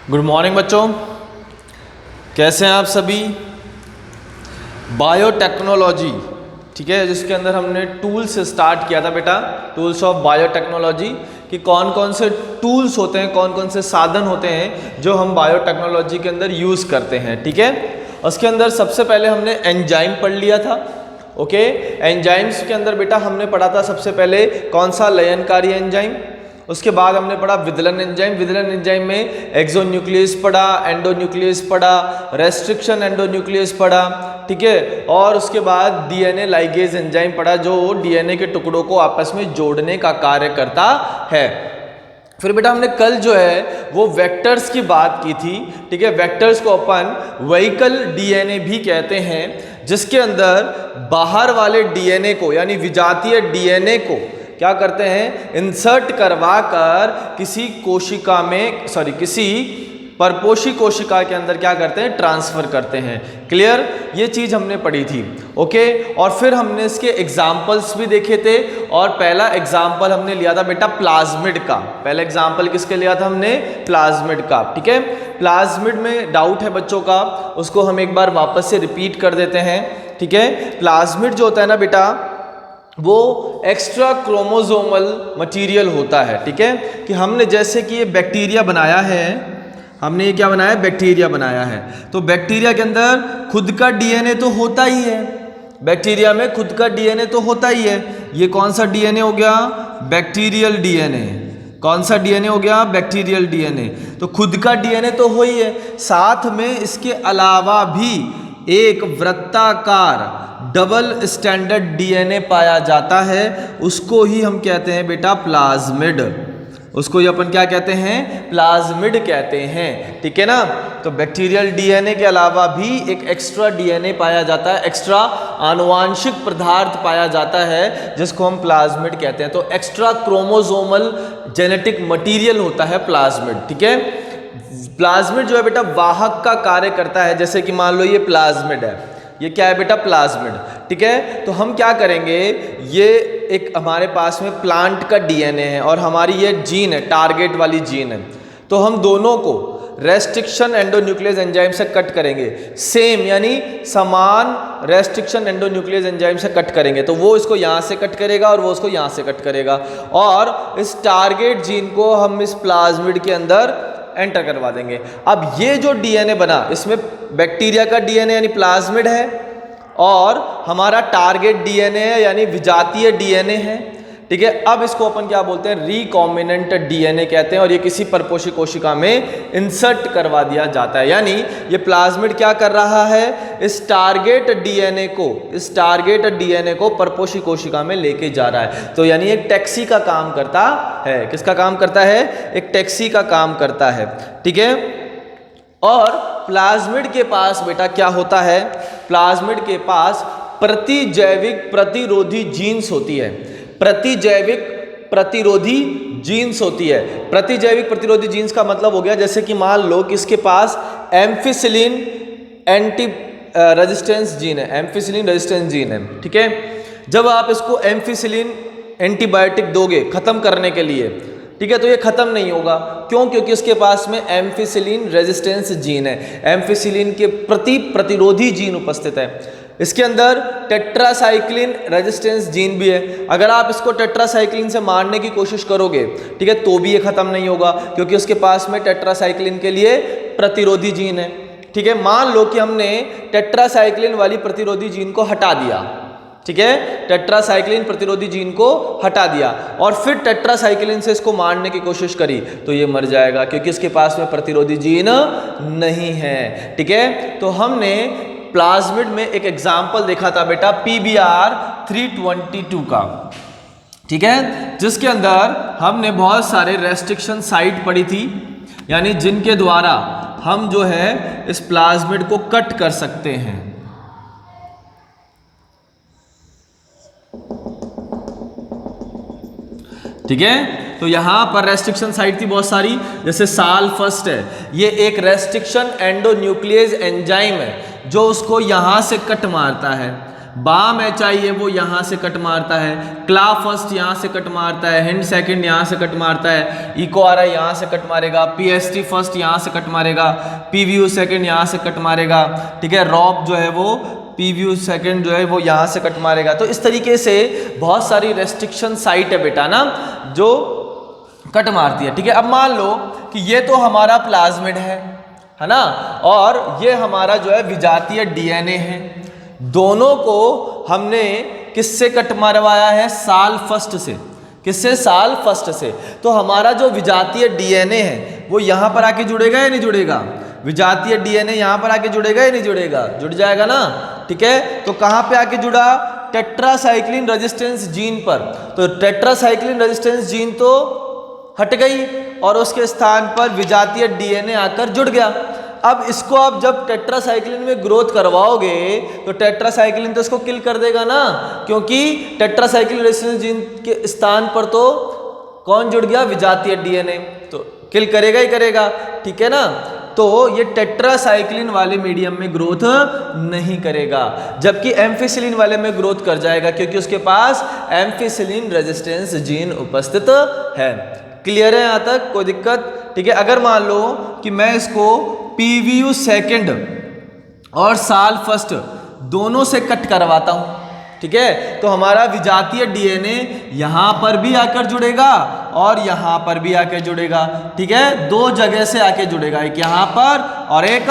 Good morning बच्चों, कैसे हैं आप सभी। बायोटेक्नोलॉजी, ठीक है, जिसके अंदर हमने टूल्स स्टार्ट किया था बेटा, टूल्स ऑफ बायोटेक्नोलॉजी, कि कौन कौन से टूल्स होते हैं, कौन कौन से साधन होते हैं जो हम बायोटेक्नोलॉजी के अंदर यूज़ करते हैं। ठीक है, उसके अंदर सबसे पहले हमने एंजाइम पढ़ लिया था। ओके, एंजाइम्स के अंदर बेटा हमने पढ़ा था सबसे पहले कौन सा, लयनकारी एंजाइम। उसके बाद हमने पढ़ा विदलन एंजाइम। विदलन एंजाइम में एक्सोन्यूक्लियस पढ़ा, एंडोन्यूक्लियस पढ़ा, रेस्ट्रिक्शन एंडोन्यूक्लियस पढ़ा। ठीक है, और उसके बाद डीएनए लाइगेज एंजाइम पढ़ा, जो डीएनए के टुकड़ों को आपस में जोड़ने का कार्य करता है। फिर बेटा हमने कल जो है वो वेक्टर्स की बात की थी। ठीक है, वेक्टर्स को अपन व्हीकल डीएनए भी कहते हैं, जिसके अंदर बाहर वाले डीएनए को यानी विजातीय डीएनए को क्या करते हैं, इंसर्ट करवा कर किसी कोशिका में, किसी परपोषी कोशिका के अंदर क्या करते हैं, ट्रांसफर करते हैं। क्लियर, ये चीज हमने पढ़ी थी। ओके, और फिर हमने इसके एग्जाम्पल्स भी देखे थे, और पहला एग्जाम्पल हमने लिया था बेटा प्लाज्मिड का। पहला एग्जाम्पल किसके लिया था हमने, प्लाज्मिड का। ठीक है, प्लाज्मिड में डाउट है बच्चों का, उसको हम एक बार वापस से रिपीट कर देते हैं। ठीक है, प्लाज्मिड जो होता है ना बेटा, वो एक्स्ट्रा क्रोमोसोमल मटेरियल होता है। ठीक है, कि हमने जैसे कि ये बैक्टीरिया बनाया है, हमने ये क्या बनाया है, बैक्टीरिया बनाया है, तो बैक्टीरिया के अंदर खुद का डीएनए तो होता ही है। बैक्टीरिया में खुद का डीएनए तो होता ही है। ये कौन सा डीएनए हो गया, बैक्टीरियल डीएनए। कौन सा डीएनए हो गया, बैक्टीरियल डीएनए। तो खुद का डीएनए तो हो ही है, साथ में इसके अलावा भी एक वृत्ताकार डबल स्टैंडर्ड डीएनए पाया जाता है, उसको ही हम कहते हैं बेटा प्लाज्मिड। उसको ही अपन क्या कहते हैं, प्लाज्मिड कहते हैं। ठीक है ना, तो बैक्टीरियल डीएनए के अलावा भी एक एक्स्ट्रा डीएनए पाया जाता है, एक्स्ट्रा आनुवांशिक पदार्थ पाया जाता है, जिसको हम प्लाज्मिड कहते हैं। तो एक्स्ट्रा क्रोमोसोमल जेनेटिक मटेरियल होता है प्लाज्मिड। ठीक है, प्लाज्मिड जो है बेटा वाहक का कार्य करता है। जैसे कि मान लो ये प्लाज्मिड है, ये क्या है बेटा, प्लाज्मिड। ठीक है, तो हम क्या करेंगे, ये एक हमारे पास में प्लांट का डीएनए है और हमारी ये जीन है, टारगेट वाली जीन है, तो हम दोनों को रेस्ट्रिक्शन एंडोन्यूक्लियस एंजाइम से कट करेंगे। सेम यानी समान रेस्ट्रिक्शन एंडोन्यूक्लियस एंजाइम से कट करेंगे, तो वो इसको यहाँ से कट करेगा और वो उसको यहाँ से कट करेगा, और इस टारगेट जीन को हम इस प्लाज्मिड के अंदर एंटर करवा देंगे। अब ये जो डीएनए बना, इसमें बैक्टीरिया का डीएनए यानी प्लाज्मिड है, और हमारा टारगेट डीएनए है यानी विजातीय डीएनए है। ठीक है, अब इसको अपन क्या बोलते हैं, रिकॉम्बिनेंट डीएनए कहते हैं, और ये किसी परपोषी कोशिका में इंसर्ट करवा दिया जाता है। यानी ये प्लाज्मिड क्या कर रहा है, इस टारगेट डीएनए को परपोषी कोशिका में लेके जा रहा है। तो यानी एक टैक्सी का काम करता है। किसका काम करता है, एक टैक्सी का काम करता है। ठीक है, और प्लाज्मिड के पास बेटा क्या होता है, प्लाज्मिड के पास प्रतिजैविक प्रतिरोधी जीन्स होती है। प्रतिजैविक प्रतिरोधी जीन्स होती है। प्रतिजैविक प्रतिरोधी जीन्स का मतलब हो गया, जैसे कि मान लो कि इसके पास एम्फिसिलिन एंटी रेजिस्टेंस जीन है, एम्फिसिलिन रेजिस्टेंस जीन है। ठीक है, जब आप इसको एम्फिसिलिन एंटीबायोटिक दोगे खत्म करने के लिए, ठीक है, तो ये खत्म नहीं होगा। क्यों, क्योंकि इसके पास में एम्फिसिलिन रेजिस्टेंस जीन है, एम्फिसिलिन के प्रति प्रतिरोधी जीन उपस्थित है। इसके अंदर टेट्रासाइक्लिन रेजिस्टेंस जीन भी है। अगर आप इसको टेट्रासाइक्लिन से मारने की कोशिश करोगे, ठीक है, तो भी ये खत्म नहीं होगा, क्योंकि उसके पास में टेट्रासाइक्लिन के लिए प्रतिरोधी जीन है। ठीक है, मान लो कि हमने टेट्रासाइक्लिन वाली प्रतिरोधी जीन को हटा दिया। ठीक है, टेट्रासाइक्लिन प्रतिरोधी जीन को हटा दिया और फिर टेट्रासाइक्लिन से इसको मारने की कोशिश करी, तो ये मर जाएगा, क्योंकि इसके पास में प्रतिरोधी जीन नहीं है। ठीक है, तो हमने प्लाज्मिड में एक एग्जाम्पल देखा था बेटा PBr 322 का। ठीक है, जिसके अंदर हमने बहुत सारे रेस्ट्रिक्शन साइट पढ़ी थी, यानी जिनके द्वारा हम जो है इस प्लाज्मिड को कट कर सकते हैं। ठीक है, तो यहां पर रेस्ट्रिक्शन साइट थी बहुत सारी, जैसे साल फर्स्ट है, ये एक रेस्ट्रिक्शन एंडोन्यूक्लियस एंजाइम है जो उसको यहां से कट मारता है। बाम एच आई है वो यहाँ से कट मारता है, क्ला फर्स्ट यहाँ से कट मारता है, हिंड सेकंड यहाँ से कट मारता है, इको आर आई यहाँ से कट मारेगा, पी एस टी फर्स्ट यहाँ से कट मारेगा, पी वी यू सेकेंड यहाँ से कट मारेगा, ठीक है। रॉप जो है वो पी वी यू सेकेंड जो है वो यहाँ से कट मारेगा। तो इस तरीके से बहुत सारी रेस्ट्रिक्शन साइट है बेटा ना जो कट मारती है, ठीक है। अब मान लो कि ये तो हमारा प्लाज्मिड है ना, और ये हमारा जो है विजातीय डीएनए है। दोनों को हमने किससे कट मरवाया है? साल फर्स्ट से। किससे? साल फर्स्ट से। तो हमारा जो विजातीय डीएनए है वो यहाँ पर आके जुड़ेगा या नहीं जुड़ेगा? विजातीय डीएनए यहाँ पर आके जुड़ेगा या नहीं जुड़ेगा? जुड़ जाएगा ना, ठीक है। तो कहाँ पे आके जुड़ा? टेट्रासाइक्लिन रेजिस्टेंस जीन पर। तो टेट्रासाइक्लिन रेजिस्टेंस जीन तो हट गई और उसके स्थान पर विजातीय डीएनए आकर जुड़ गया। अब इसको आप जब टेट्रासाइक्लिन में ग्रोथ करवाओगे तो टेट्रासाइक्लिन तो इसको किल कर देगा ना, क्योंकि टेट्रासाइक्लिन रेजिस्टेंस जीन के स्थान पर तो कौन जुड़ गया? विजातीय डीएनए। तो किल करेगा ही करेगा, ठीक है ना। तो ये टेट्रासाइक्लिन वाले मीडियम में ग्रोथ नहीं करेगा, जबकि एम्फिसिलिन वाले में ग्रोथ कर जाएगा, क्योंकि उसके पास एम्फिसिलिन रेजिस्टेंस जीन उपस्थित है। क्लियर है यहाँ तक? कोई दिक्कत? ठीक है। अगर मान लो कि मैं इसको पीवीयू सेकेंड और साल फर्स्ट दोनों से कट करवाता हूं, ठीक है, तो हमारा विजातीय डीएनए यहां पर भी आकर जुड़ेगा और यहां पर भी आकर जुड़ेगा, ठीक है। दो जगह से आके जुड़ेगा, एक यहां पर और एक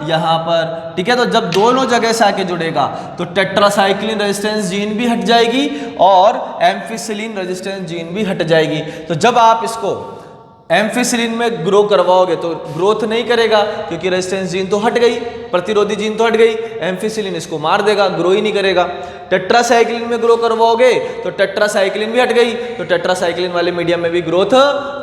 यहां पर, ठीक है। तो जब दोनों जगह से आके जुड़ेगा तो टेट्रासाइक्लिन रेजिस्टेंस जीन भी हट जाएगी और एम्फिसिलिन रेजिस्टेंस जीन भी हट जाएगी। तो जब आप इसको एम्फिसिलिन में ग्रो करवाओगे तो ग्रोथ नहीं करेगा, क्योंकि रेजिस्टेंस जीन तो हट गई, प्रतिरोधी जीन तो हट गई, एम्फिसिलिन इसको मार देगा, ग्रो ही नहीं करेगा। टेट्रासाइक्लिन में ग्रो करवाओगे तो टेट्रासाइक्लिन भी हट गई, तो टेट्रासाइक्लिन वाले मीडियम में भी ग्रोथ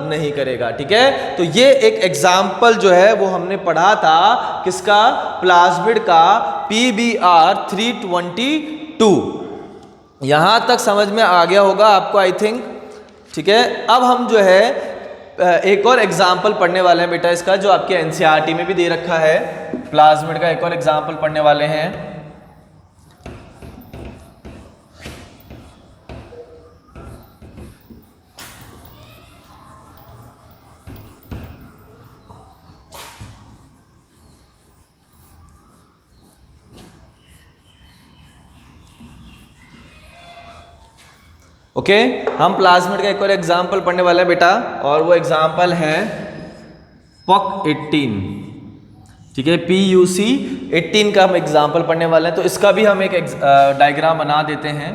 नहीं करेगा, ठीक है। तो ये एक एग्जाम्पल जो है वो हमने पढ़ा था किसका? प्लाज्मिड का PBr 322। यहां तक समझ में आ गया होगा आपको, आई थिंक, ठीक है। अब हम जो है एक और एग्जाम्पल पढ़ने वाले हैं बेटा इसका, जो आपके एनसीईआरटी में भी दे रखा है। प्लाज्मिड का एक और एग्जाम्पल पढ़ने वाले हैं। ओके, हम प्लाज्मिड का एक और एग्जाम्पल पढ़ने वाले हैं बेटा, और वो एग्जाम्पल है PUC 18, ठीक है। PUC 18 का हम एग्जाम्पल पढ़ने वाले हैं। तो इसका भी हम एक डायग्राम बना देते हैं।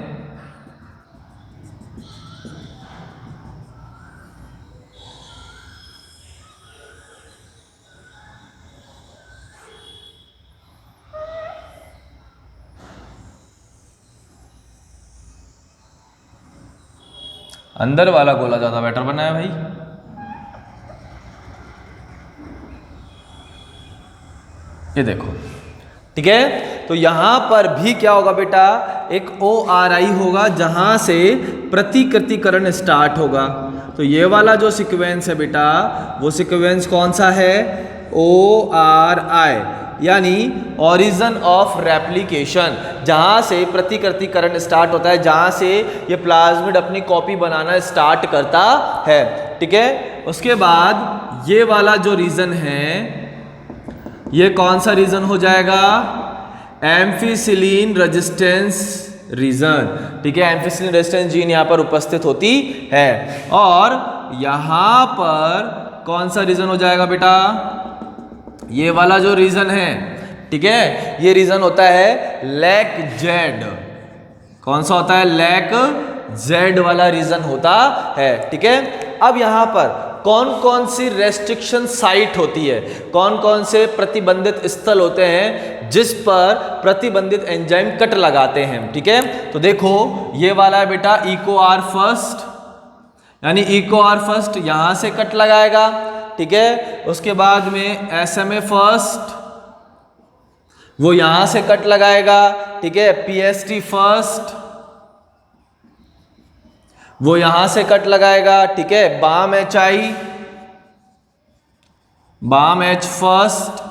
अंदर वाला गोला ज्यादा बेटर बना है भाई। ये देखो, ठीक है। तो यहां पर भी क्या होगा बेटा? एक ORI होगा जहां से प्रतिकृतिकरण स्टार्ट होगा। तो ये वाला जो सीक्वेंस है बेटा, वो सीक्वेंस कौन सा है? ORI, यानी ओरिजिन ऑफ रेप्लिकेशन, जहां से प्रतिकृतिकरण स्टार्ट होता है, जहां से ये प्लाज्मिड अपनी कॉपी बनाना स्टार्ट करता है, ठीक है। उसके बाद ये वाला जो रीजन है, ये कौन सा रीजन हो जाएगा? एम्फिसिलिन रेजिस्टेंस रीजन, ठीक है। एम्फिसिलिन रेजिस्टेंस जीन यहाँ पर उपस्थित होती है। और यहां पर कौन सा रीजन हो जाएगा बेटा? ये वाला जो रीजन है, ठीक है, ये रीजन होता है लैक जेड। कौन सा होता है? लैक जेड वाला रीजन होता है, ठीक है। अब यहां पर कौन कौन सी रेस्ट्रिक्शन साइट होती है, कौन कौन से प्रतिबंधित स्थल होते हैं जिस पर प्रतिबंधित एंजाइम कट लगाते हैं, ठीक है। तो देखो, ये वाला है बेटा इको आर फर्स्ट, यानी इको आर फर्स्ट यहां से कट लगाएगा, ठीक है। उसके बाद में SMA फर्स्ट, वो यहां से कट लगाएगा, ठीक है। PST फर्स्ट, वो यहां से कट लगाएगा, ठीक है। Bam HI, Bam H first,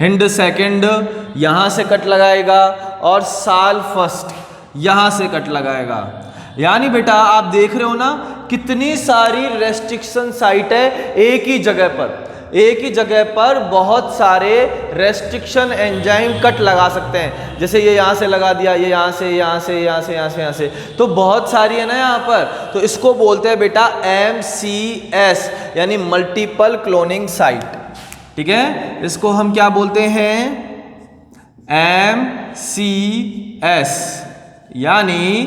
Hind second यहाँ से कट लगाएगा और साल फर्स्ट यहाँ से कट लगाएगा। यानी बेटा आप देख रहे हो ना कितनी सारी रेस्ट्रिक्शन साइट है एक ही जगह पर। एक ही जगह पर बहुत सारे रेस्ट्रिक्शन एंजाइम कट लगा सकते हैं। जैसे ये यहाँ से लगा दिया, ये यहाँ से, यहाँ से, यहाँ से, यहाँ से, यहाँ से, तो बहुत सारी है ना यहाँ पर। तो इसको बोलते हैं बेटा MCS यानी मल्टीपल क्लोनिंग साइट। ठीक है, इसको हम क्या बोलते हैं? MCS यानी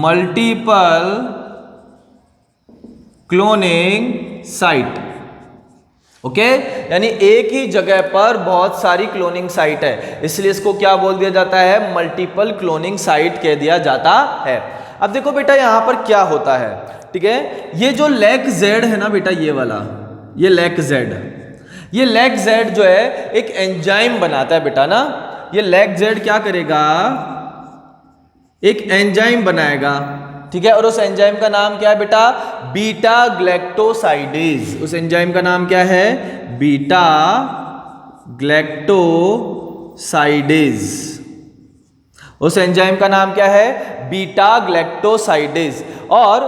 मल्टीपल क्लोनिंग साइट। ओके, यानी एक ही जगह पर बहुत सारी क्लोनिंग साइट है, इसलिए इसको क्या बोल दिया जाता है? मल्टीपल क्लोनिंग साइट कह दिया जाता है। अब देखो बेटा यहां पर क्या होता है। ठीक है, ये जो लैक जेड है ना बेटा, ये वाला, ये लैक जेड, ये लैक जेड जो है एक एंजाइम बनाता है बेटा ना। ये लैक जेड क्या करेगा? एक एंजाइम बनाएगा। ठीक है, और उस एंजाइम का नाम क्या है बेटा? Beta galactosidase. उस एंजाइम का नाम क्या है? Beta galactosidase. उस एंजाइम का नाम क्या है? Beta galactosidase. और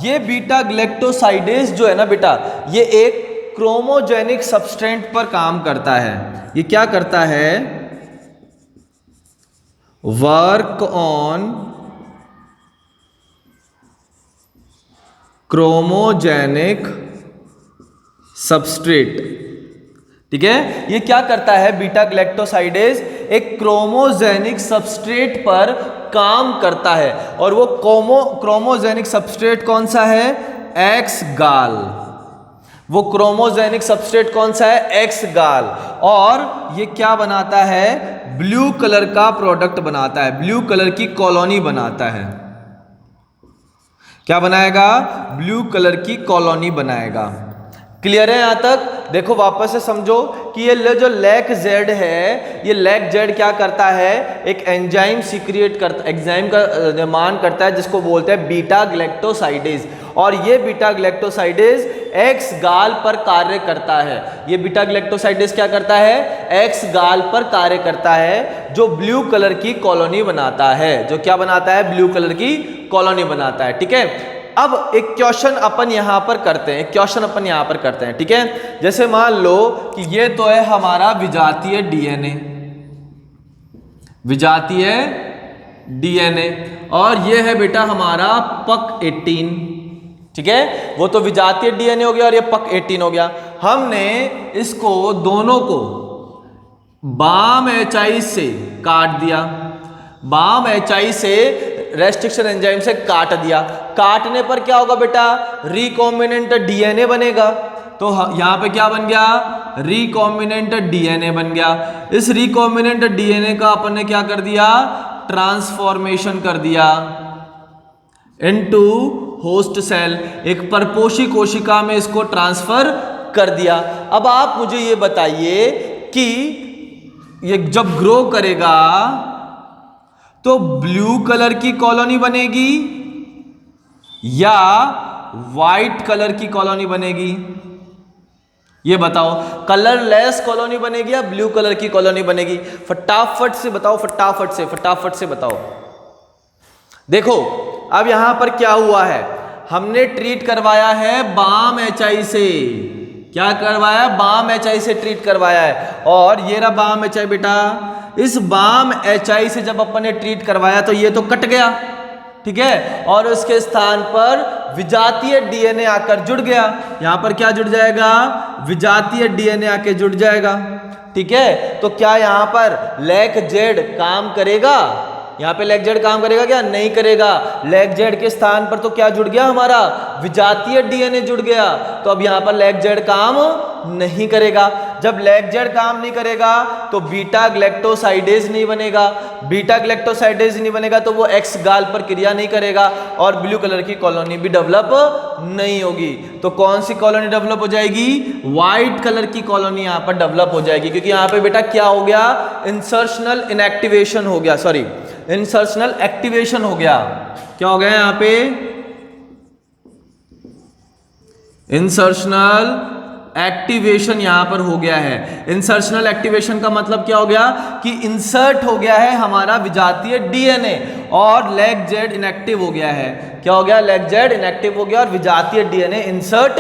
ये बीटा ग्लैक्टोसाइडेज जो है ना बेटा, ये एक क्रोमोजेनिक सबस्ट्रेट पर काम करता है। ये क्या करता है? Work on chromogenic substrate. ठीक है, ये क्या करता है? बीटा ग्लैक्टोसाइडेज एक क्रोमोजेनिक सबस्ट्रेट पर काम करता है। और वो क्रोमोजेनिक सबस्ट्रेट कौन सा है? एक्स गाल। वो क्रोमोजेनिक सबस्ट्रेट कौन सा है? एक्स गाल। और ये क्या बनाता है? ब्लू कलर का प्रोडक्ट बनाता है, ब्लू कलर की कॉलोनी बनाता है। क्या बनाएगा? ब्लू कलर की कॉलोनी बनाएगा। क्लियर है यहां तक? देखो वापस से समझो कि ये जो लैक जेड है, ये लैक जेड क्या करता है? एक एंजाइम सीक्रिएट करता, एंजाइम का निर्माण करता है जिसको बोलते हैं बीटा ग्लैक्टोसाइडेज। और ये बीटा ग्लैक्टोसाइडेज एक्स गाल पर कार्य करता है। ये बीटा ग्लैक्टोसाइडेज क्या करता है? एक्स गाल पर कार्य करता है, जो ब्लू कलर की कॉलोनी बनाता है। जो क्या बनाता है? ब्लू कलर की कॉलोनी बनाता है। ठीक है, अब एक क्वेश्चन अपन यहां पर करते हैं, क्वेश्चन अपन यहां पर करते हैं। ठीक है, जैसे मान लो कि ये तो है हमारा विजातीय डीएनए, विजातीय डीएनए, और ये है बेटा हमारा पक 18। ठीक है, वो तो विजातीय डीएनए हो गया और ये पक 18 हो गया। हमने इसको दोनों को बाम एचआई से काट दिया, बाम एचआई से रेस्ट्रिक्शन एंजाइम से काट दिया। काटने पर क्या होगा बेटा? रिकॉम्बिनेंट डीएनए बनेगा। तो यहां पे क्या बन गया? रिकॉम्बिनेंट डीएनए बन गया। इस रिकॉम्बिनेंट डीएनए का अपन ने क्या कर दिया? ट्रांसफॉर्मेशन कर दिया इनटू होस्ट सेल, एक परपोषी कोशिका में इसको ट्रांसफर कर दिया। अब आप मुझे ये बताइए कि ये जब ग्रो करेगा तो ब्लू कलर की कॉलोनी बनेगी या वाइट कलर की कॉलोनी बनेगी? ये बताओ, कलरलेस कॉलोनी बनेगी या ब्लू कलर की कॉलोनी बनेगी? फटाफट से बताओ, फटाफट से, फटाफट से बताओ। देखो अब यहां पर क्या हुआ है, हमने ट्रीट करवाया है बाम एचआई से। क्या करवाया? बाम एचआई से ट्रीट करवाया है। और ये रहा बाम एचआई बेटा। इस बाम एचआई से जब अपन ने ट्रीट करवाया तो ये तो कट गया, ठीक है, और उसके स्थान पर विजातीय डीएनए आकर जुड़ गया। यहां पर क्या जुड़ जाएगा? विजातीय डीएनए आके जुड़ जाएगा। ठीक है, तो क्या यहां पर लैक जेड काम करेगा? यहां पे लैक जेड काम करेगा क्या? नहीं करेगा। लैक जेड के स्थान पर तो क्या जुड़ गया? हमारा विजातीय डीएनए जुड़ गया। तो अब यहां पर लैक जेड काम नहीं करेगा। जब लैक जेड काम नहीं करेगा तो बीटा ग्लैक्टोसाइडेज नहीं बनेगा। बीटा ग्लैक्टोसाइडेज नहीं बनेगा तो वो एक्स गाल पर क्रिया नहीं करेगा और ब्लू कलर की कॉलोनी भी डेवलप नहीं होगी। तो कौन सी कॉलोनी डेवलप हो जाएगी? व्हाइट कलर की कॉलोनी यहां पर डेवलप हो जाएगी, क्योंकि यहां पे बेटा क्या हो गया? इंसर्शनल इनएक्टिवेशन हो गया, सॉरी इंसर्शनल एक्टिवेशन हो गया। क्या हो गया यहां पे? इंसर्शनल एक्टिवेशन यहां पर हो गया है। इंसर्शनल एक्टिवेशन का मतलब क्या हो गया कि इंसर्ट हो गया है हमारा विजातीय डीएनए और लैग जेड इनएक्टिव हो गया है। क्या हो गया? लैग जेड इनएक्टिव हो गया और विजातीय डीएनए इंसर्ट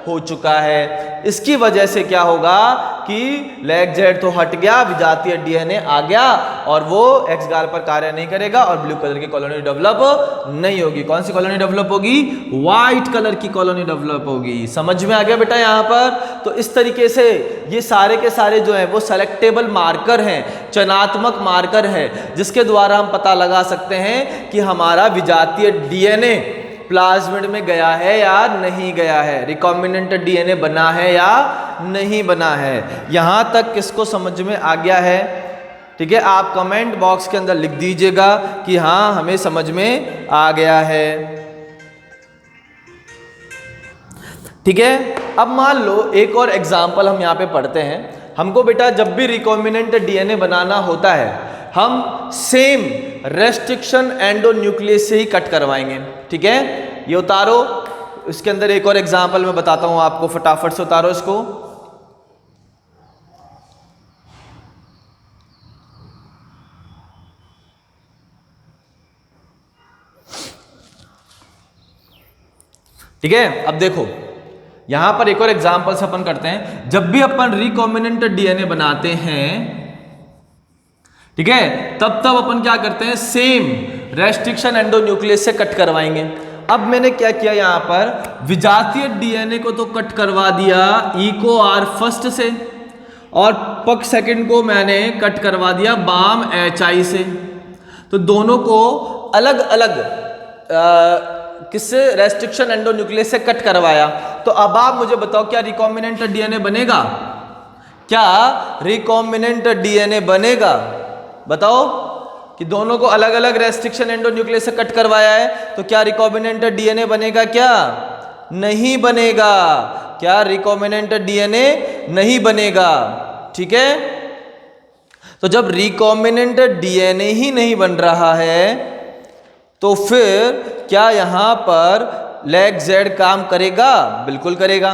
हो चुका है। इसकी वजह से क्या होगा कि लैग जेड तो हट गया, विजातीय डीएनए आ गया और वो एक्स गाल पर कार्य नहीं करेगा और ब्लू कलर की कॉलोनी डेवलप नहीं होगी। कौन सी कॉलोनी डेवलप होगी? व्हाइट कलर की कॉलोनी डेवलप होगी। समझ में आ गया बेटा यहां पर? तो इस तरीके से ये सारे के सारे जो है वो सेलेक्टेबल मार्कर हैं, चयनात्मक मार्कर है, जिसके द्वारा हम पता लगा सकते हैं कि हमारा विजातीय डीएनए प्लाज्मिड में गया है या नहीं गया है, रिकॉम्बिनेंट डीएनए बना है या नहीं बना है। यहां तक किसको समझ में आ गया है? ठीक है, आप कमेंट बॉक्स के अंदर लिख दीजिएगा कि हाँ हमें समझ में आ गया है। ठीक है, अब मान लो एक और एग्जाम्पल हम यहां पे पढ़ते हैं। हमको बेटा जब भी रिकॉम्बिनेंट डीएनए बनाना होता है हम सेम रेस्ट्रिक्शन एंडोन्यूक्लियस से ही कट करवाएंगे। ठीक है, ये उतारो। इसके अंदर एक और एग्जांपल मैं बताता हूं आपको, फटाफट से उतारो इसको। ठीक है, अब देखो यहां पर एक और एग्जांपल से अपन करते हैं। जब भी अपन रिकॉम्बिनेंट डीएनए बनाते हैं, ठीक है, तब अपन क्या करते हैं? सेम रेस्ट्रिक्शन एंडोन्यूक्लियस से कट करवाएंगे। अब मैंने क्या किया यहां पर? विजातीय डीएनए को तो कट करवा दिया इको आर फर्स्ट से और पक सेकंड को मैंने कट करवा दिया बाम एचआई से। तो दोनों को अलग अलग किससे? रेस्ट्रिक्शन एंडोन्यूक्लियस से कट करवाया। तो अब आप मुझे बताओ क्या रिकॉम्बिनेंट डीएनए बनेगा? क्या रिकॉम्बिनेंट डीएनए बनेगा? बताओ कि दोनों को अलग अलग रेस्ट्रिक्शन एंडोन्यूक्लियस से कट करवाया है, तो क्या रिकॉम्बिनेंट डीएनए बनेगा? क्या नहीं बनेगा? क्या रिकॉम्बिनेंट डीएनए नहीं बनेगा? ठीक है, तो जब रिकॉम्बिनेंट डीएनए ही नहीं बन रहा है तो फिर क्या यहां पर लैग जेड काम करेगा? बिल्कुल करेगा।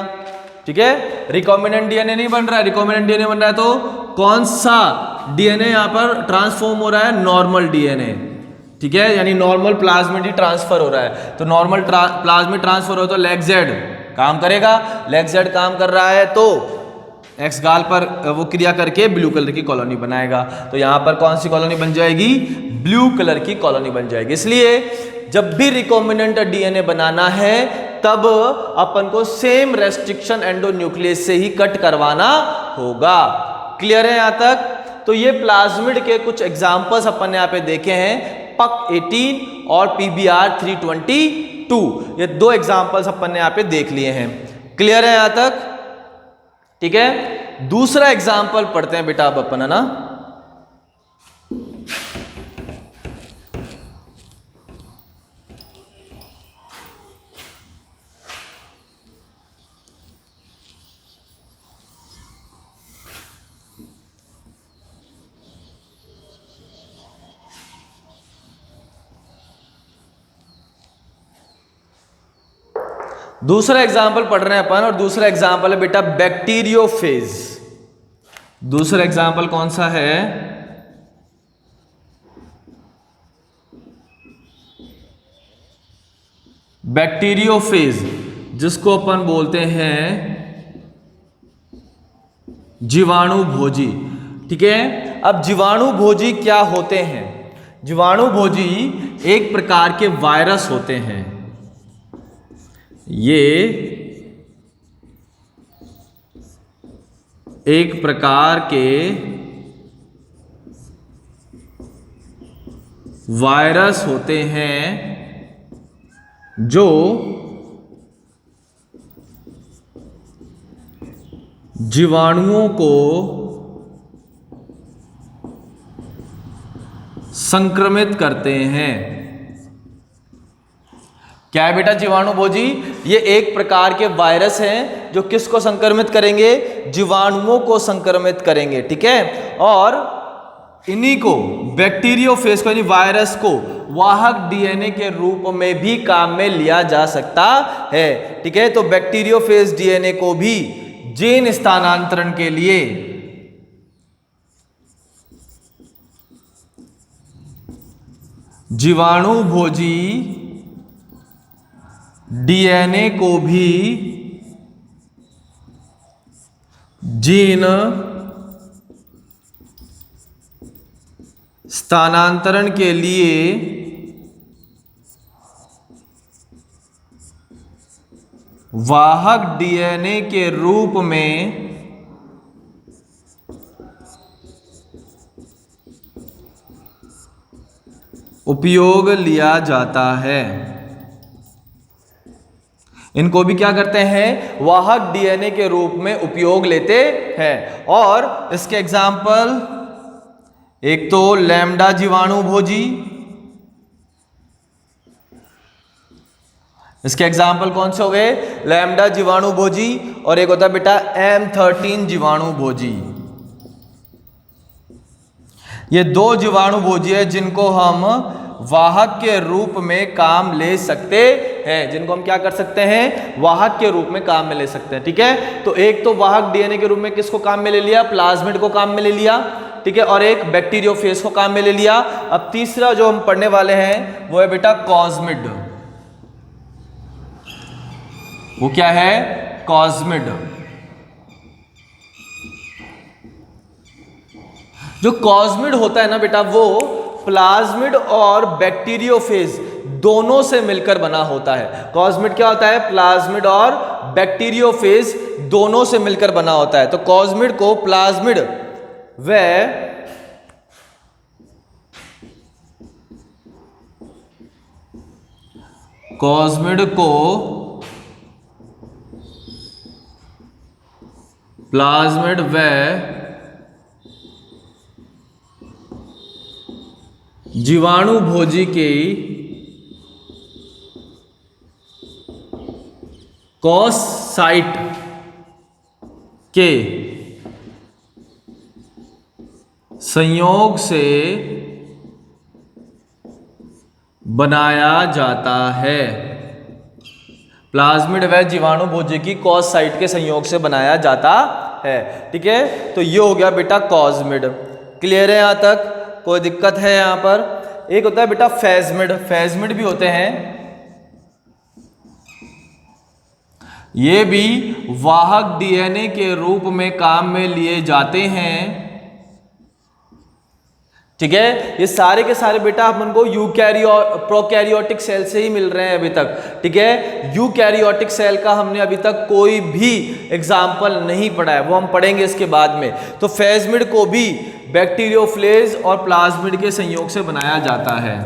ठीक है, रिकॉम्बिनेंट डीएनए नहीं बन रहा है, रिकॉम्बिनेंट डीएनए बन रहा है तो कौन सा डीएनए यहां पर ट्रांसफॉर्म हो रहा है? Normal DNA. ठीक है, यानी नॉर्मल प्लाज्मिड ही ट्रांसफर हो रहा है। तो नॉर्मल प्लाज्मिड ट्रांसफर हो तो लैग जेड काम करेगा। लैग जेड काम कर रहा है तो एक्स गाल पर वो क्रिया करके ब्लू कलर की कॉलोनी बनाएगा। तो यहां पर कौन सी कॉलोनी बन जाएगी? ब्लू कलर की कॉलोनी बन जाएगी। इसलिए जब भी रिकॉम्बिनेंट डीएनए बनाना है तब अपन को सेम रेस्ट्रिक्शन एंडोन्यूक्लियस से ही कट करवाना होगा। क्लियर है यहां तक? तो ये प्लाज्मिड के कुछ एग्जांपल्स अपन ने यहां पे देखे हैं, पक 18 और PBr 322। ये दो एग्जांपल्स अपन ने यहां पे देख लिए हैं। क्लियर है यहां तक? ठीक है, दूसरा एग्जांपल पढ़ते हैं बेटा अब अपन, है ना। दूसरा एग्जाम्पल पढ़ रहे हैं अपन और दूसरा एग्जाम्पल है बेटा बैक्टीरियोफेज। दूसरा एग्जाम्पल कौन सा है? बैक्टीरियोफेज, जिसको अपन बोलते हैं जीवाणु भोजी। ठीक है, अब जीवाणु भोजी क्या होते हैं? जीवाणु भोजी एक प्रकार के वायरस होते हैं। ये एक प्रकार के वायरस होते हैं जो जीवाणुओं को संक्रमित करते हैं। क्या है बेटा जीवाणु भोजी? ये एक प्रकार के वायरस हैं जो किसको संक्रमित करेंगे? जीवाणुओं को संक्रमित करेंगे। ठीक है, और इन्हीं को बैक्टीरियोफेज को यानी वायरस को वाहक डीएनए के रूप में भी काम में लिया जा सकता है। ठीक है, तो बैक्टीरियोफेज डीएनए को भी जीन स्थानांतरण के लिए जीवाणु भोजी डीएनए को भी जीन स्थानांतरण के लिए वाहक डीएनए के रूप में उपयोग लिया जाता है। इनको भी क्या करते हैं, वाहक डीएनए के रूप में उपयोग लेते हैं। और इसके एग्जाम्पल, एक तो लैम्डा जीवाणु भोजी, इसके एग्जाम्पल कौन से हो गए, लैम्डा जीवाणु भोजी, और एक होता है बेटा M13 जीवाणु भोजी। ये दो जीवाणु भोजी है जिनको हम वाहक के रूप में काम ले सकते हैं, जिनको हम क्या कर सकते हैं, वाहक के रूप में काम में ले सकते हैं। ठीक है, तो एक तो वाहक डीएनए के रूप में किसको काम में ले लिया, प्लाज्मिड को काम में ले लिया। ठीक है, और एक बैक्टीरियोफेज को काम में ले लिया। अब तीसरा जो हम पढ़ने वाले हैं वो है बेटा कॉस्मिड। वो क्या है, कॉस्मिड। जो कॉस्मिड होता है ना बेटा, वो प्लाज्मिड और बैक्टीरियोफेज दोनों से मिलकर बना होता है। कॉस्मिड क्या होता है, प्लाज्मिड और बैक्टीरियोफेज दोनों से मिलकर बना होता है। तो कॉस्मिड को प्लाज्मिड व कॉस्मिड को प्लाज्मिड व जीवाणु भोजी के कॉस साइट के संयोग से बनाया जाता है। प्लाज्मिड व जीवाणु भोजी की कॉस साइट के संयोग से बनाया जाता है। ठीक है, तो ये हो गया बेटा कॉस्मिड। क्लियर है यहां तक, कोई दिक्कत है यहां पर? एक होता है बेटा फेजमिड, फेजमिड भी होते हैं, ये भी वाहक डीएनए के रूप में काम में लिए जाते हैं। ठीक है, ये सारे के सारे बेटा अपन को प्रोकैरियोटिक सेल से ही मिल रहे हैं अभी तक। ठीक है, यूकैरियोटिक सेल का हमने अभी तक कोई भी एग्जाम्पल नहीं पढ़ा है, वो हम पढ़ेंगे इसके बाद में। तो फेजमिड को भी बैक्टीरियोफेज और प्लाज्मिड के संयोग से बनाया जाता है।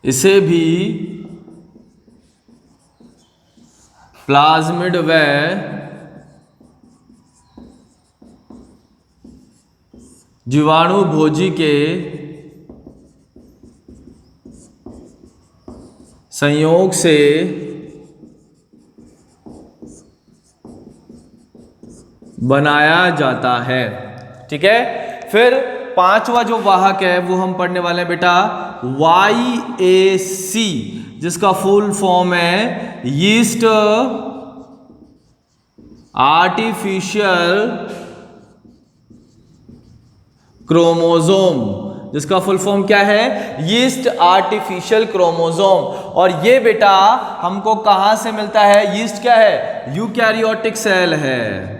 इसे भी प्लाज्मिड व जीवाणु भोजी के संयोग से बनाया जाता है। ठीक है, फिर पांचवा जो वाहक है वो हम पढ़ने वाले हैं बेटा YAC, जिसका फुल फॉर्म है यीस्ट आर्टिफिशियल क्रोमोसोम। जिसका फुल फॉर्म क्या है, यीस्ट आर्टिफिशियल क्रोमोसोम। और ये बेटा हमको कहां से मिलता है, यीस्ट क्या है, यूकैरियोटिक सेल है।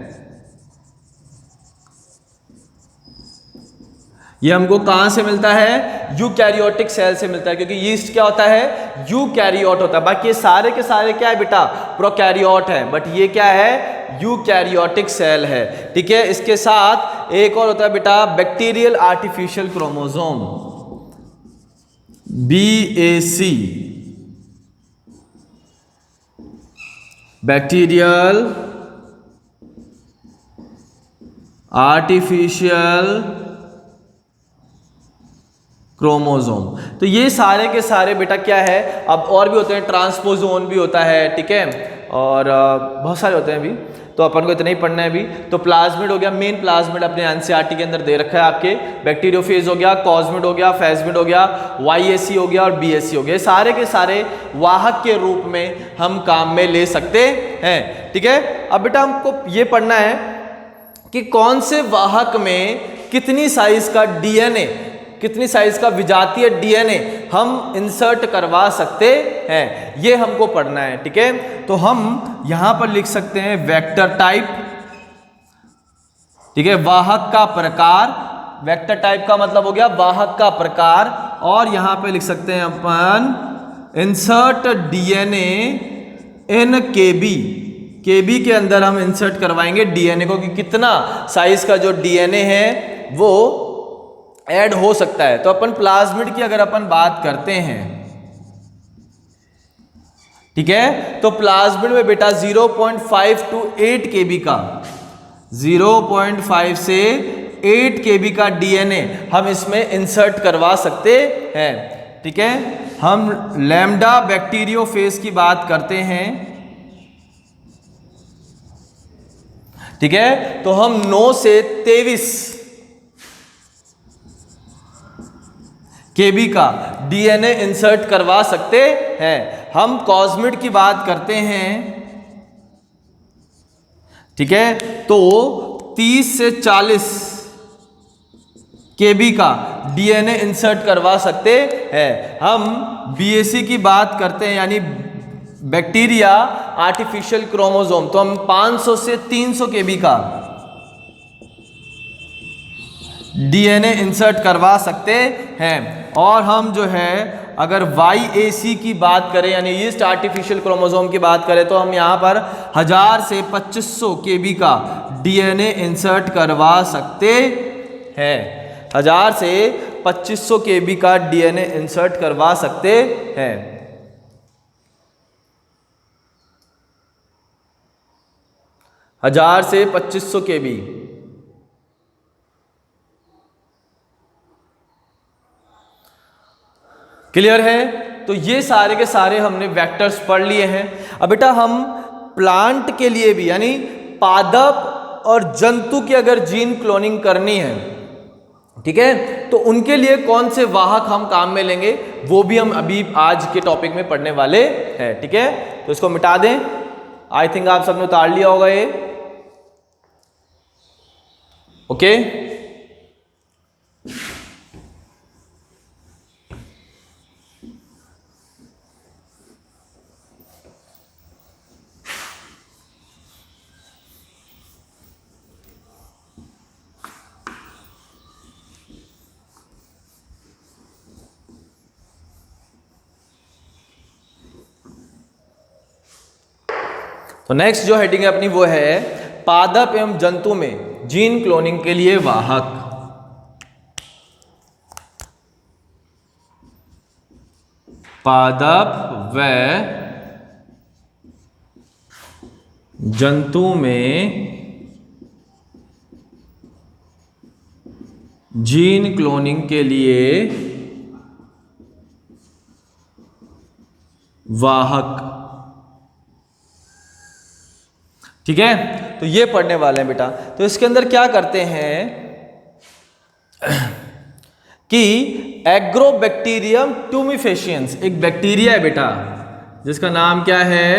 ये हमको कहां से मिलता है, यूकैरियोटिक सेल से मिलता है, क्योंकि यीस्ट क्या होता है, यूकैरियोट होता है। बाकी ये सारे के सारे क्या है बेटा, प्रोकैरियोट है, बट ये क्या है, यूकैरियोटिक सेल है। ठीक है, इसके साथ एक और होता है बेटा bacterial artificial chromosome, BAC, bacterial artificial chromosome. तो ये सारे के सारे बेटा क्या है, अब और भी होते हैं, ट्रांसपोजोन भी होता है। ठीक है, और बहुत सारे होते हैं भी। तो अपन को इतना ही पढ़ना है अभी। तो प्लाज्मिड हो गया, मेन प्लाज्मिड अपने एनसीईआरटी के अंदर दे रखा है आपके। बैक्टीरियोफेज हो गया, कॉस्मिड हो गया, फेस्मिड हो गया, वाईएसी हो गया और बीएससी हो गया। सारे के सारे वाहक के रूप में हम काम में ले सकते हैं, ठीक है। अब बेटा हमको ये पढ़ना है कि कौन से वाहक में कितनी साइज का डीएनए, कितनी साइज का विजातीय डीएनए हम इंसर्ट करवा सकते हैं, ये हमको पढ़ना है, ठीक है। तो हम यहां पर लिख सकते हैं वेक्टर टाइप, ठीक है, वाहक का प्रकार। वेक्टर टाइप का मतलब हो गया वाहक का प्रकार। और यहां पे लिख सकते हैं अपन इंसर्ट डीएनए इन केबी। केबी के अंदर हम इंसर्ट करवाएंगे डीएनए को कि कितना साइज का जो डीएनए है वो ऐड हो सकता है। तो अपन प्लाज्मिड की अगर अपन बात करते हैं, ठीक है, तो प्लाज्मिड में बेटा 0.5 to 8 केबी का, 0.5 से 8 केबी का डीएनए हम इसमें इंसर्ट करवा सकते हैं, ठीक है। हम लैम्डा बैक्टीरियोफेज की बात करते हैं, ठीक है, तो हम 9 से 23 केबी का डीएनए इंसर्ट करवा सकते हैं। हम कॉस्मिड की बात करते हैं, ठीक है, तो 30 से 40 केबी का डीएनए इंसर्ट करवा सकते हैं। हम बीएससी की बात करते हैं यानी बैक्टीरिया आर्टिफिशियल क्रोमोसोम, तो हम 500 से 300 केबी का डीएनए इंसर्ट करवा सकते हैं। और हम जो है अगर YAC की बात करें यानी ईस्ट आर्टिफिशियल क्रोमोसोम की बात करें, तो हम यहाँ पर 1000 से 2500 केबी का डीएनए इंसर्ट करवा सकते हैं। 1000 से 2500 केबी का डीएनए इंसर्ट करवा सकते हैं। हजार से 2500 केबी। क्लियर है? तो ये सारे के सारे हमने वेक्टर्स पढ़ लिए हैं। अब बेटा हम प्लांट के लिए भी यानी पादप और जंतु की अगर जीन क्लोनिंग करनी है, ठीक है, तो उनके लिए कौन से वाहक हम काम में लेंगे वो भी हम अभी आज के टॉपिक में पढ़ने वाले हैं, ठीक है। तो इसको मिटा दें। आई थिंक आप सबने उतार लिया होगा ये, ओके। तो नेक्स्ट जो हेडिंग है अपनी वो है पादप एवं जंतु में जीन क्लोनिंग के लिए वाहक। पादप व जंतु में जीन क्लोनिंग के लिए वाहक, ठीक है। तो ये पढ़ने वाले हैं बेटा। तो इसके अंदर क्या करते हैं कि एग्रोबैक्टीरियम ट्यूमिफेशियंस एक बैक्टीरिया है बेटा जिसका नाम क्या है,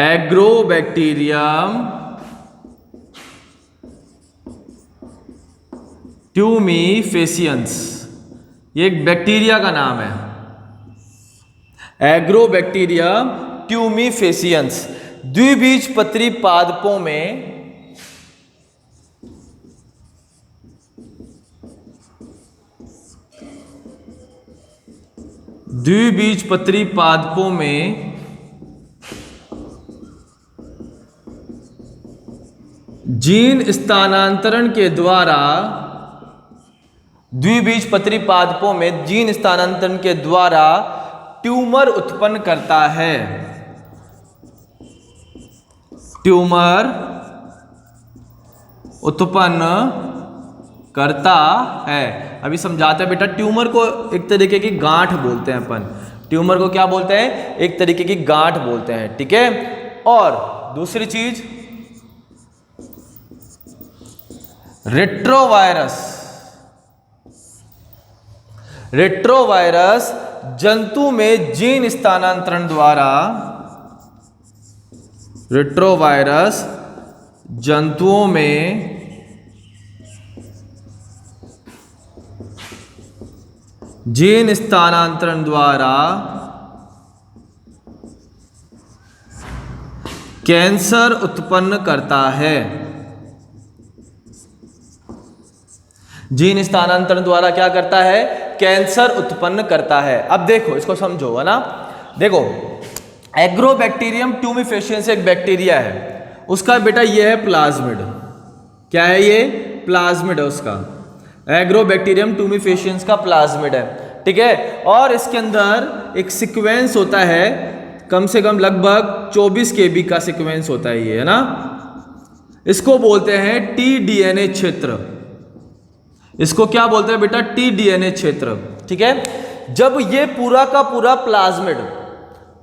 एग्रोबैक्टीरियम ट्यूमिफेशियंस। ये एक बैक्टीरिया का नाम है, एग्रोबैक्टीरियम ट्यूमिफेशियंस। द्विबीजपत्री पादपों में जीन स्थानांतरण के द्वारा, द्विबीजपत्री पादपों में जीन स्थानांतरण के द्वारा ट्यूमर उत्पन्न करता है, ट्यूमर उत्पन्न करता है। अभी समझाते हैं बेटा। ट्यूमर को एक तरीके की गांठ बोलते हैं अपन, ट्यूमर को क्या बोलते हैं? एक तरीके की गांठ बोलते हैं, ठीक है। और दूसरी चीज रेट्रोवायरस। रेट्रोवायरस जंतु में जीन स्थानांतरण द्वारा, रेट्रोवायरस जंतुओं में जीन स्थानांतरण द्वारा कैंसर उत्पन्न करता है। जीन स्थानांतरण द्वारा क्या करता है? कैंसर उत्पन्न करता है। अब देखो इसको समझो, है ना। देखो एग्रोबैक्टीरियम ट्यूमिफेशियंस एक बैक्टीरिया है, उसका बेटा ये है प्लाज्मिड। क्या है ये? प्लाज्मिड है उसका। एग्रोबैक्टीरियम ट्यूमिफेशियंस का प्लाज्मिड है, ठीक है। और इसके अंदर एक सीक्वेंस होता है, कम से कम लगभग 24 KB का सीक्वेंस होता है ये, है ना। इसको बोलते हैं tDNA क्षेत्र। इसको क्या बोलते हैं बेटा? tDNA क्षेत्र, ठीक है। जब ये पूरा का पूरा प्लाज्मिड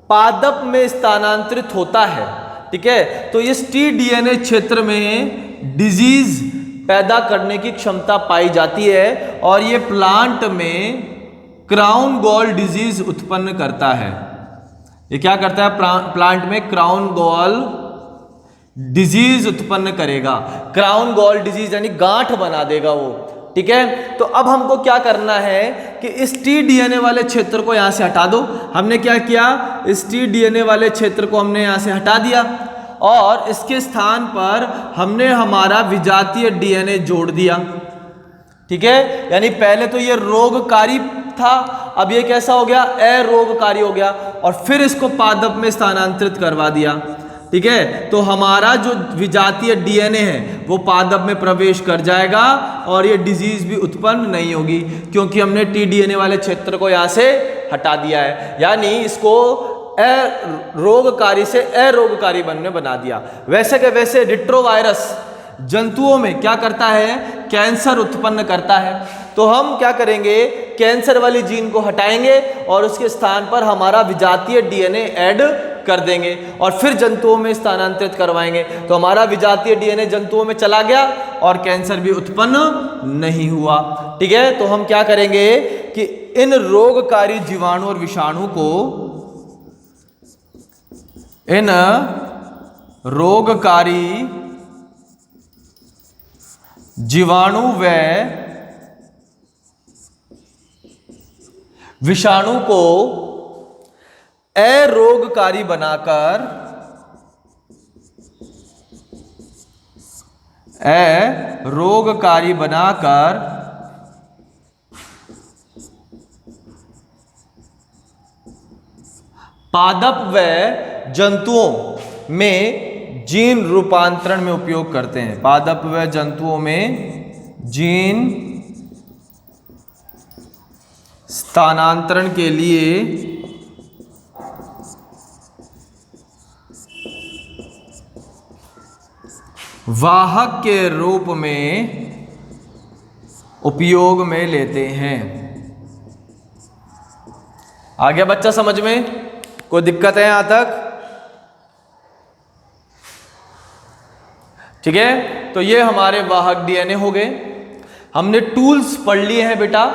पादप में स्थानांतरित होता है, ठीक है, तो इस tDNA क्षेत्र में डिजीज पैदा करने की क्षमता पाई जाती है और ये प्लांट में क्राउन गॉल डिजीज उत्पन्न करता है। ये क्या करता है? प्लांट में क्राउन गॉल डिजीज उत्पन्न करेगा। क्राउन गॉल डिजीज यानी गांठ बना देगा वो, ठीक है। तो अब हमको क्या करना है कि इस tDNA वाले क्षेत्र को यहां से हटा दो। हमने क्या किया? इस tDNA वाले क्षेत्र को हमने यहां से हटा दिया और इसके स्थान पर हमने हमारा विजातीय DNA जोड़ दिया, ठीक है। यानी पहले तो ये रोगकारी था, अब ये कैसा हो गया? अरोगकारी हो गया। और फिर इसको पादप में स्थानांतरित करवा दिया, ठीक है। तो हमारा जो विजातीय DNA है वो पादप में प्रवेश कर जाएगा और ये डिजीज भी उत्पन्न नहीं होगी, क्योंकि हमने tDNA वाले क्षेत्र को यहां से हटा दिया है। यानी इसको रोगकारी से अरोगकारी बनने बना दिया। वैसे के वैसे रेट्रोवायरस जंतुओं में क्या करता है? कैंसर उत्पन्न करता है। तो हम क्या करेंगे? कैंसर वाली जीन को हटाएंगे और उसके स्थान पर हमारा विजातीय DNA ऐड कर देंगे और फिर जंतुओं में स्थानांतरित करवाएंगे। तो हमारा विजातीय DNA जंतुओं में चला गया और कैंसर भी उत्पन्न नहीं हुआ, ठीक है। तो हम क्या करेंगे कि इन रोगकारी जीवाणु और विषाणु को, इन रोगकारी जीवाणु व विषाणु को अरोगकारी बनाकर, अरोगकारी बनाकर पादप व जंतुओं में जीन रूपांतरण में उपयोग करते हैं। पादप व जंतुओं में जीन स्थानांतरण के लिए वाहक के रूप में उपयोग में लेते हैं। आ गया बच्चा समझ में? कोई दिक्कत है यहां तक? ठीक है, तो ये हमारे वाहक DNA हो गए। हमने टूल्स पढ़ लिए हैं बेटा।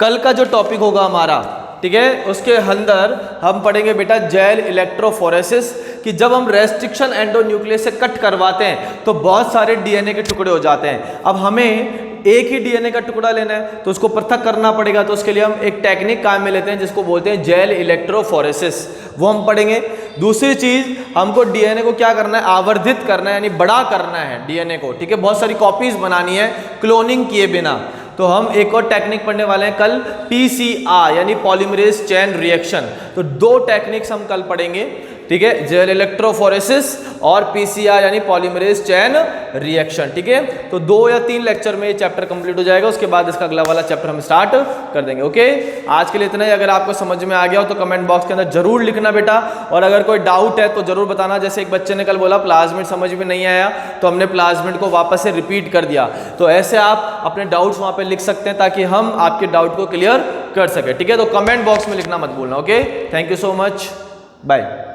कल का जो टॉपिक होगा हमारा, ठीक है, उसके अंदर हम पढ़ेंगे बेटा जेल इलेक्ट्रोफोरेसिस, कि जब हम रेस्ट्रिक्शन एंडोन्यूक्लियस से कट करवाते हैं तो बहुत सारे DNA के टुकड़े हो जाते हैं। अब हमें एक ही DNA का टुकड़ा लेना है तो उसको पृथक करना पड़ेगा। तो उसके लिए हम एक टेक्निक काम में लेते हैं जिसको बोलते हैं जेल इलेक्ट्रोफोरेसिस, वो हम पढ़ेंगे। दूसरी चीज, हमको DNA को क्या करना है? आवर्धित करना है, यानी बड़ा करना है DNA को, ठीक है। बहुत सारी कॉपीज बनानी है क्लोनिंग किए बिना। तो हम एक और टेक्निक पढ़ने वाले हैं कल, PCR यानी पॉलीमरेज चेन रिएक्शन। तो दो टेक्निक्स हम कल पढ़ेंगे, ठीक है, जेल इलेक्ट्रोफोरेसिस और PCR यानी पॉलीमरेज चेन रिएक्शन, ठीक है। तो 2 या 3 लेक्चर में ये चैप्टर कंप्लीट हो जाएगा। उसके बाद इसका अगला वाला चैप्टर हम स्टार्ट कर देंगे। ओके, आज के लिए इतना ही। अगर आपको समझ में आ गया हो तो कमेंट बॉक्स के अंदर जरूर लिखना बेटा, और अगर कोई डाउट है तो जरूर बताना। जैसे एक बच्चे ने कल बोला प्लाज्मिड समझ में नहीं आया, तो हमने प्लाज्मिड को वापस से रिपीट कर दिया। तो ऐसे आप अपने डाउट्स वहाँ पर लिख सकते हैं ताकि हम आपके डाउट को क्लियर कर सके। ठीक है, तो कमेंट बॉक्स में लिखना मत भूलना। Okay, thank you so much, bye.